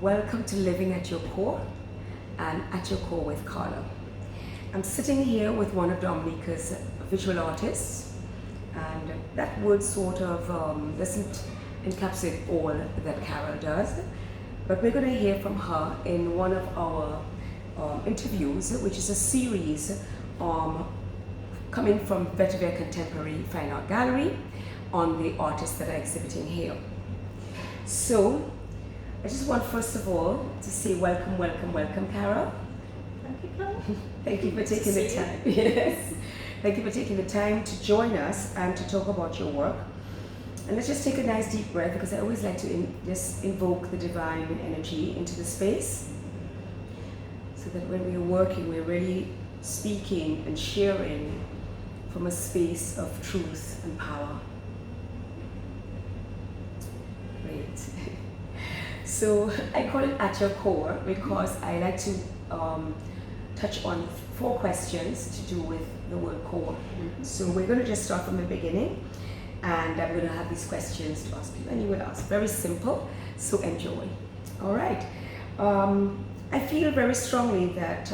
Welcome to Living at Your Core and At Your Core with Carla. I'm sitting here with one of Dominica's visual artists, and that word sort of doesn't encapsulate all that Carol does, but we're going to hear from her in one of our interviews, which is a series coming from Vetiver Contemporary Fine Art Gallery on the artists that are exhibiting here. So I just want, first of all, to say welcome, Carol. Thank you, Carla. Thank you for taking the time. Yes. Thank you for taking the time to join us and to talk about your work. And let's just take a nice deep breath, because I always like to just invoke the divine energy into the space, so that when we're working, we're really speaking and sharing from a space of truth and power. Great. So I call it At Your Core because I like to touch on 4 questions to do with the word core. Mm-hmm. So we're going to just start from the beginning, and I'm going to have these questions to ask you, and you will ask. Very simple, so enjoy. All right. I feel very strongly that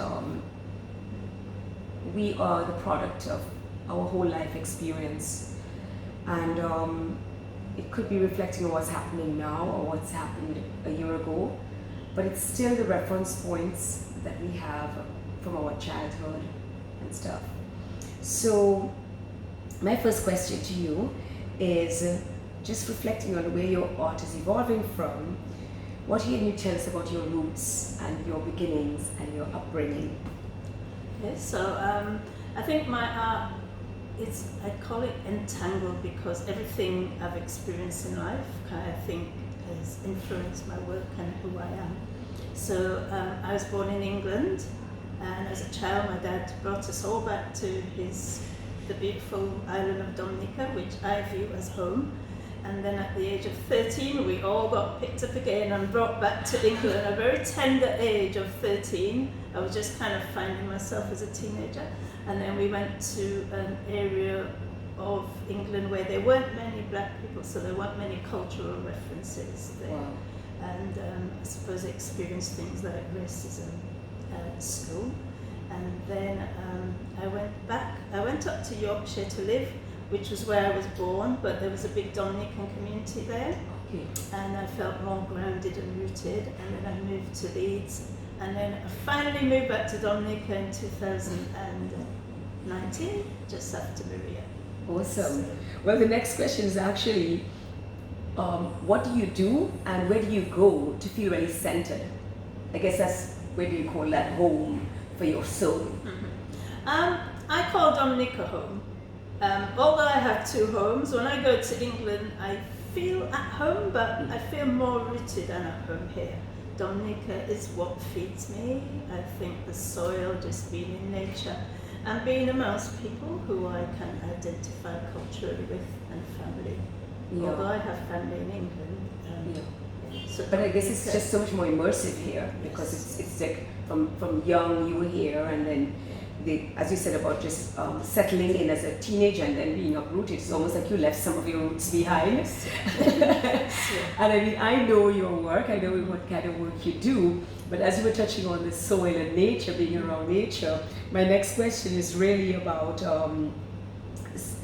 we are the product of our whole life experience, and it could be reflecting on what's happening now or what's happened a year ago, but it's still the reference points that we have from our childhood and stuff. So my first question to you is just reflecting on where your art is evolving from. What can you tell us about your roots and your beginnings and your upbringing? Yes, so I think my art, I call it entangled, because everything I've experienced in life I think has influenced my work and who I am. So I was born in England, and as a child my dad brought us all back to the beautiful island of Dominica, which I view as home. And then at the age of 13 we all got picked up again and brought back to England at a very tender age of 13. I was just kind of finding myself as a teenager. And then we went to an area of England where there weren't many black people, so there weren't many cultural references there. Wow. And I suppose I experienced things like racism at school. And then I went up to Yorkshire to live, which was where I was born, but there was a big Dominican community there. Okay. And I felt more grounded and rooted, and then I moved to Leeds. And then I finally moved back to Dominica in 2019, just after Maria. Awesome. Well, the next question is actually, what do you do and where do you go to feel really centered? I guess that's, where do you call that home for your soul? Mm-hmm. I call Dominica home. Although I have 2 homes, when I go to England I feel at home, but I feel more rooted and at home here. Dominica is what feeds me. I think the soil, just being in nature and being amongst people who I can identify culturally with, and family. Yeah. Although I have family in England. So but I guess it's just so much more immersive here, because it's like from young you were here, and then as you said about just settling in as a teenager and then being uprooted, it's almost like you left some of your roots behind. Yes. And I mean, I know your work, I know what kind of work you do, but as you were touching on the soil and nature, being around nature, my next question is really about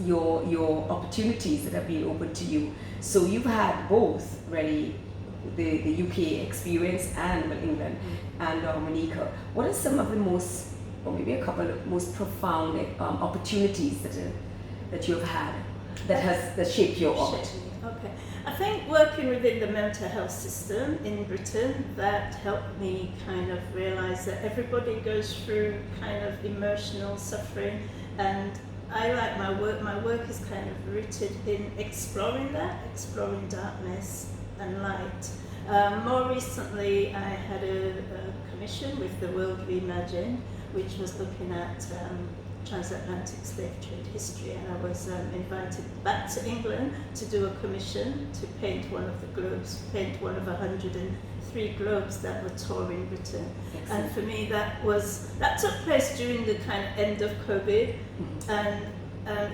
your opportunities that have been open to you. So you've had both, really, the UK experience and England and Dominica. What are some of the most, or maybe a couple of most profound opportunities that you've had that shaped your art? Okay. I think working within the mental health system in Britain, that helped me kind of realize that everybody goes through kind of emotional suffering, and I like my work. My work is kind of rooted in exploring darkness and light. More recently, I had a commission with the World Reimagined, which was looking at transatlantic slave trade history, and I was invited back to England to do a commission to paint one of the globes, paint one of 103 globes that were touring Britain. Excellent. And for me that took place during the kind of end of COVID, and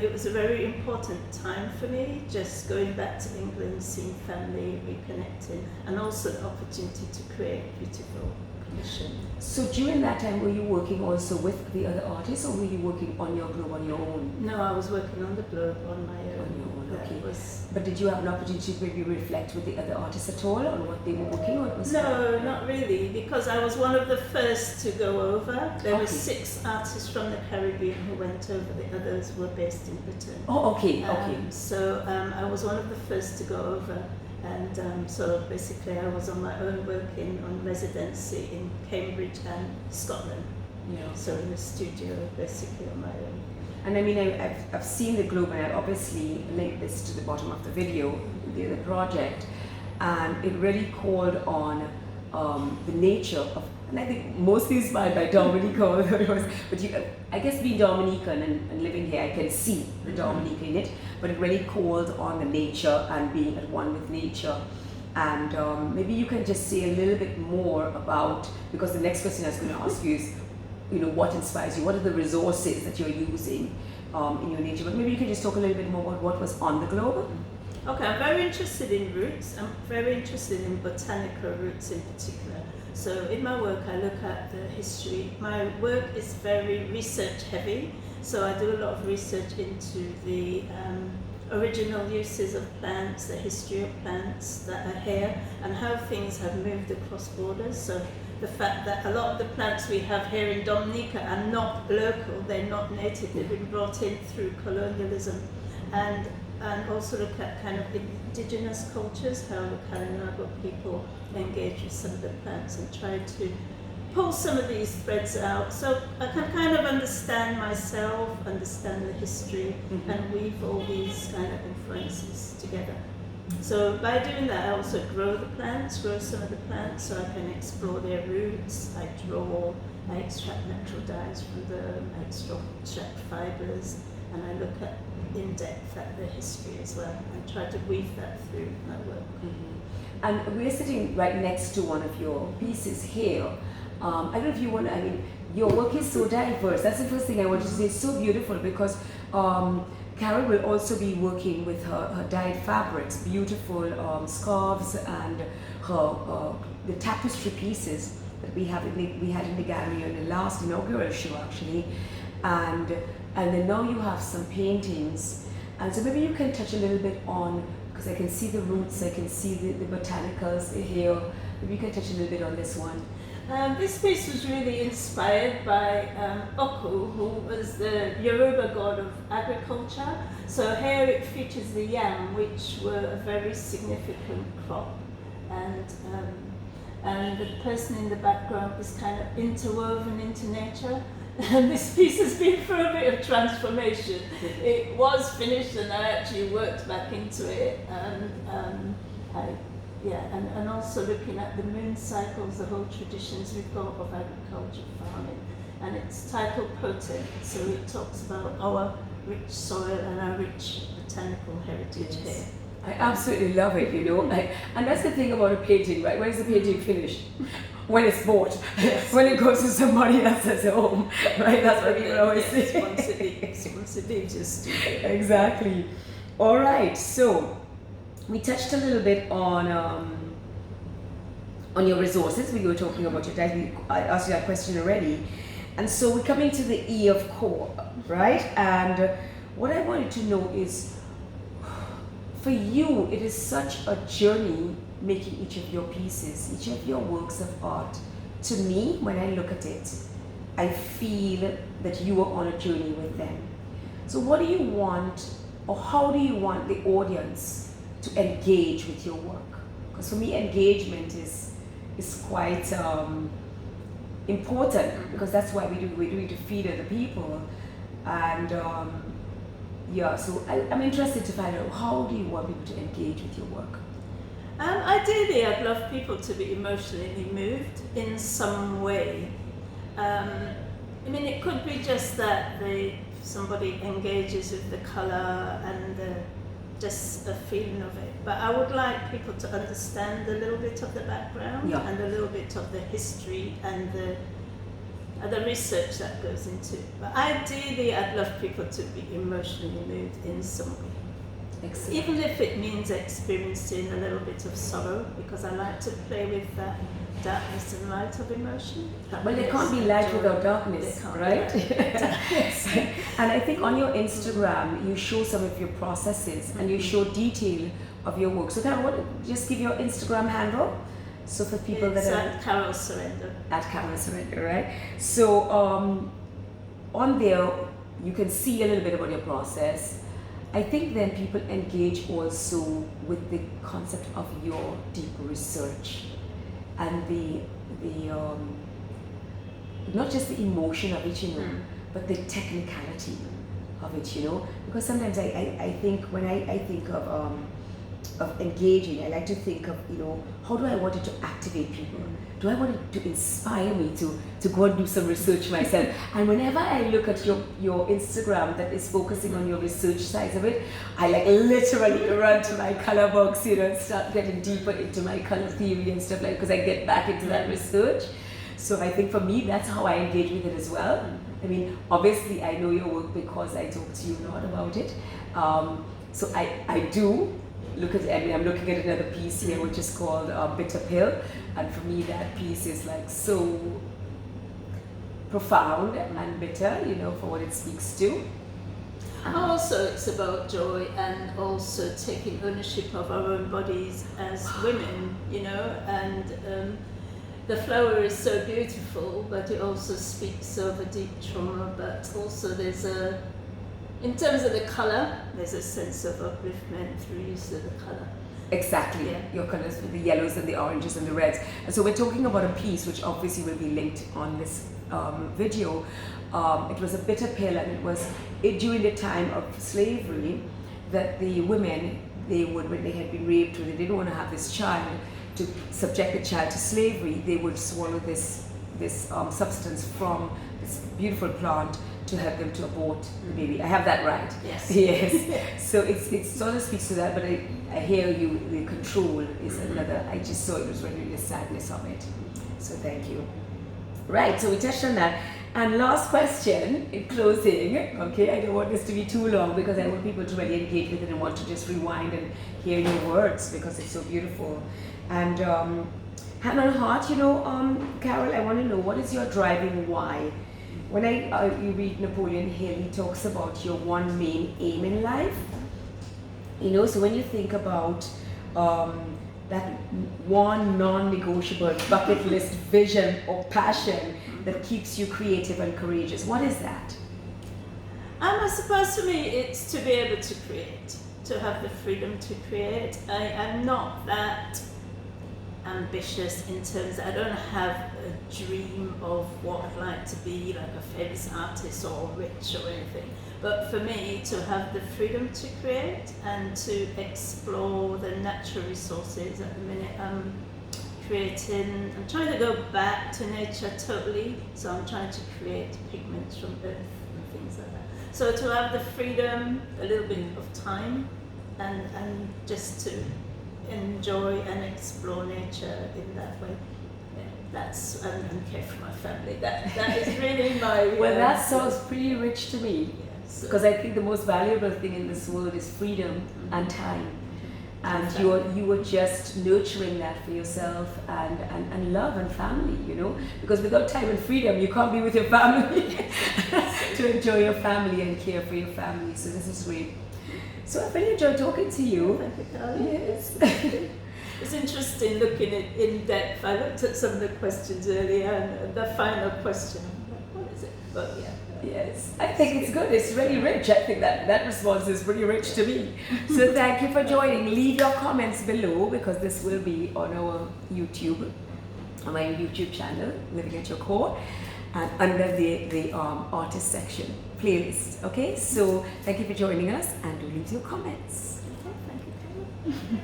it was a very important time for me, just going back to England, seeing family, reconnecting, and also the opportunity to create beautiful commission. So during that time, were you working also with the other artists, or were you working on your globe on your own? No, I was working on the globe on my own. On your own, okay. Was... But did you have an opportunity to maybe reflect with the other artists at all on what they were working on? No, not really, because I was one of the first to go over. There were Okay. 6 artists from the Caribbean who went over. The others were based in Britain. Oh, okay, okay. So I was one of the first to go over. And so basically I was on my own working on residency in Cambridge and Scotland. Yeah. So in the studio basically on my own. And I mean, I've seen the globe, and I obviously linked this to the bottom of the video, the project, and it really called on the nature of, and I think mostly inspired by Dominica, but I guess being Dominican and living here, I can see the Dominica in it, but it really called on the nature and being at one with nature. And maybe you can just say a little bit more about, because the next question I was going to ask you is, what inspires you? What are the resources that you're using in your nature? But maybe you can just talk a little bit more about what was on the globe. Okay, I'm very interested in roots. I'm very interested in botanical roots in particular. So in my work, I look at the history. My work is very research heavy. So I do a lot of research into the original uses of plants, the history of plants that are here, and how things have moved across borders. So the fact that a lot of the plants we have here in Dominica are not local, they're not native, they've been brought in through colonialism. And also look at kind of indigenous cultures, how the Kalinago people engage with some of the plants, and try to pull some of these threads out so I can kind of understand myself, understand the history, and weave all these kind of influences together. So by doing that, I also grow some of the plants so I can explore their roots. I draw, I extract natural dyes from them, I extract fibres, and I look at in depth at the history as well and try to weave that through my work. And we're sitting right next to one of your pieces here. I don't know if you want to, I mean, your work is so diverse. That's the first thing I wanted to say. It's so beautiful because Carol will also be working with her dyed fabrics, beautiful scarves, and the tapestry pieces that we had in the gallery on the last inaugural show actually. And then now you have some paintings, and so maybe you can touch a little bit on, because I can see the roots, I can see the botanicals here. Maybe you can touch a little bit on this one. This piece was really inspired by Oku, who was the Yoruba god of agriculture. So here it features the yam, which were a very significant crop, and the person in the background is kind of interwoven into nature. And this piece has been through a bit of transformation. It was finished and I actually worked back into it, and and also looking at the moon cycles, the whole traditions we've got of agriculture, farming, and it's titled Potent, so it talks about our rich soil and our rich botanical heritage here. I absolutely love it, and that's the thing about a painting, right? When is the painting finished? When it's bought, when it goes to somebody else's home, right? That's what people always say. Once it leaves your studio. Exactly. All right, so we touched a little bit on your resources. We were talking about your diet. I asked you that question already. And so we're coming to the E of core, right? And what I wanted to know is, for you, it is such a journey making each of your pieces, each of your works of art. To me, when I look at it, I feel that you are on a journey with them. So what do you want, or how do you want the audience to engage with your work? Because for me, engagement is quite important, because that's why we're doing to feed other people. And so I'm interested to find out, how do you want people to engage with your work? Ideally, I'd love people to be emotionally moved in some way. I mean, it could be just that somebody engages with the colour and just a feeling of it. But I would like people to understand a little bit of the background and a little bit of the history and the research that goes into it. But ideally, I'd love people to be emotionally moved in some way. Excellent. Even if it means experiencing a little bit of sorrow, because I like to play with that darkness and light of emotion. Well, there can't be light without darkness, right? And I think on your Instagram, you show some of your processes and you show detail of your work. So Carol, just give your Instagram handle. So for people It's that are at Carol Sorhaindo. at Carla Sorhaindo, right? So on there, you can see a little bit about your process. I think then people engage also with the concept of your deep research and the not just the emotion of it, you know, but the technicality of it, you know. Because sometimes I think when I think of engaging, I like to think of, you know, how do I want it to activate people? Do I want it to inspire me to go and do some research myself? And whenever I look at your Instagram that is focusing on your research sides of it, I like literally run to my color box, you know, and start getting deeper into my color theory and stuff like, because I get back into that research. So I think for me, that's how I engage with it as well. I mean, obviously I know your work because I talk to you a lot about it. So I do look at, I mean, I'm looking at another piece here which is called Bitter Pill, and for me that piece is like so profound and bitter, you know, for what it speaks to. Also, it's about joy and also taking ownership of our own bodies as women, you know, and the flower is so beautiful, but it also speaks of a deep trauma, but also there's in terms of the colour, there's a sense of upliftment through use of the colour. Exactly, Yeah. your colours with the yellows and the oranges and the reds. And so we're talking about a piece which obviously will be linked on this video. It was a bitter pill, and it was during the time of slavery that the women, when they had been raped or they didn't want to have this child, to subject the child to slavery, they would swallow this substance from this beautiful plant to help them to abort the baby. I have that right? Yes. Yes. So it sort of speaks to that, but I hear you, the control is another. I just saw it was really the sadness of it. So thank you. Right, so we touched on that. And last question in closing, okay, I don't want this to be too long because I want people to really engage with it and want to just rewind and hear your words because it's so beautiful. And hand on heart, you know, Carol, I want to know, what is your driving why? When you read Napoleon Hill, he talks about your one main aim in life. You know, so when you think about that one non-negotiable bucket list vision or passion that keeps you creative and courageous, what is that? I suppose for me it's to be able to create, to have the freedom to create. I'm not that ambitious in terms that I don't have a dream of what I'd like to be, like a famous artist or rich or anything. But for me, to have the freedom to create and to explore the natural resources. At the minute I'm trying to go back to nature totally, so I'm trying to create pigments from earth and things like that. So to have the freedom, a little bit of time, and just to enjoy and explore nature in that way. Yeah, that's and care for my family. That is really my. Well, that sounds pretty rich to me. Yes. Because I think the most valuable thing in this world is freedom and time. And you were just nurturing that for yourself and love and family, you know? Because without time and freedom, you can't be with your family to enjoy your family and care for your family. So this is great. So I really enjoyed talking to you. Thank you, Carla. Yes. It's interesting looking at in depth. I looked at some of the questions earlier, and the final question, I'm like, what is it? But yeah. Yes, I think it's good. It's really rich. I think that response is pretty rich to me. So thank you for joining. Leave your comments below because this will be on our YouTube, on my YouTube channel, Living at Your Core, and under the artist section, playlist. Okay, so thank you for joining us and do leave your comments. Okay, thank you, Carla.